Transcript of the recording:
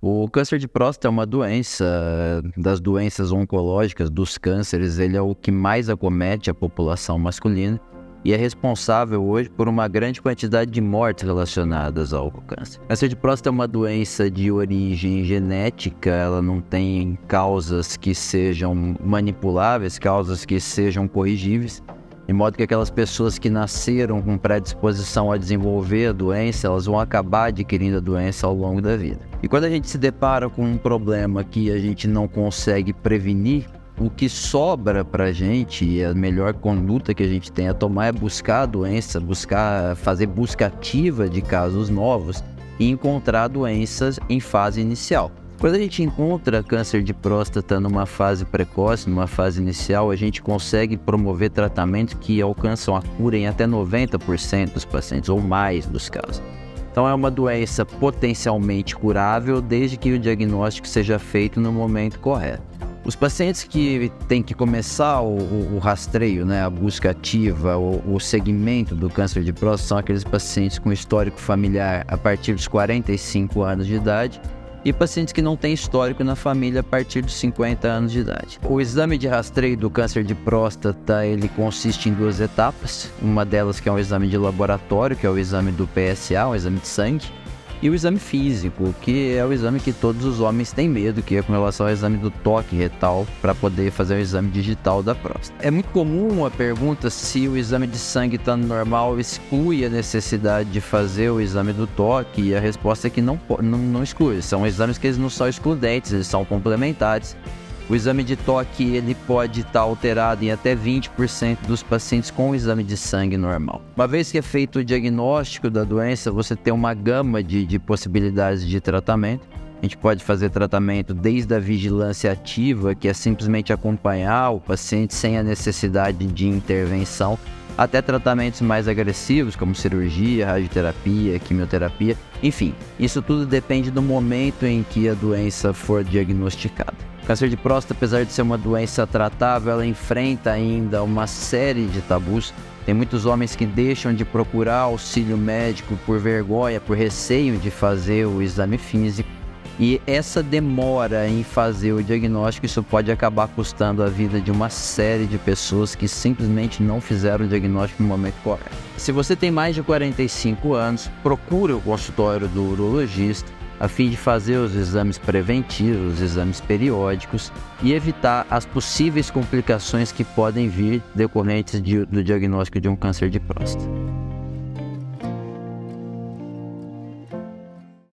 O câncer de próstata é uma doença, das doenças oncológicas, dos cânceres, ele é o que mais acomete a população masculina e é responsável hoje por uma grande quantidade de mortes relacionadas ao câncer. Câncer de próstata é uma doença de origem genética, ela não tem causas que sejam manipuláveis, causas que sejam corrigíveis, de modo que aquelas pessoas que nasceram com predisposição a desenvolver a doença, elas vão acabar adquirindo a doença ao longo da vida. E quando a gente se depara com um problema que a gente não consegue prevenir, o que sobra pra gente e a melhor conduta que a gente tem a tomar é buscar a doença, fazer busca ativa de casos novos e encontrar doenças em fase inicial. Quando a gente encontra câncer de próstata numa fase precoce, numa fase inicial, a gente consegue promover tratamentos que alcançam a cura em até 90% dos pacientes, ou mais dos casos. Então é uma doença potencialmente curável, desde que o diagnóstico seja feito no momento correto. Os pacientes que têm que começar o rastreio, a busca ativa, o segmento do câncer de próstata, são aqueles pacientes com histórico familiar a partir dos 45 anos de idade, e pacientes que não têm histórico na família a partir dos 50 anos de idade. O exame de rastreio do câncer de próstata, ele consiste em 2 etapas. Uma delas que é um exame de laboratório, que é o exame do PSA, um exame de sangue, e o exame físico, que é o exame que todos os homens têm medo, que é com relação ao exame do toque retal, para poder fazer o exame digital da próstata. É muito comum a pergunta se o exame de sangue estando normal exclui a necessidade de fazer o exame do toque, e a resposta é que não exclui. São exames que eles não são excludentes, eles são complementares. O exame de toque ele pode estar alterado em até 20% dos pacientes com o exame de sangue normal. Uma vez que é feito o diagnóstico da doença, você tem uma gama de possibilidades de tratamento. A gente pode fazer tratamento desde a vigilância ativa, que é simplesmente acompanhar o paciente sem a necessidade de intervenção, até tratamentos mais agressivos, como cirurgia, radioterapia, quimioterapia. Enfim, isso tudo depende do momento em que a doença for diagnosticada. O câncer de próstata, apesar de ser uma doença tratável, ela enfrenta ainda uma série de tabus. Tem muitos homens que deixam de procurar auxílio médico por vergonha, por receio de fazer o exame físico. E essa demora em fazer o diagnóstico, isso pode acabar custando a vida de uma série de pessoas que simplesmente não fizeram o diagnóstico no momento correto. Se você tem mais de 45 anos, procure o consultório do urologista, a fim de fazer os exames preventivos, os exames periódicos e evitar as possíveis complicações que podem vir decorrentes do diagnóstico de um câncer de próstata.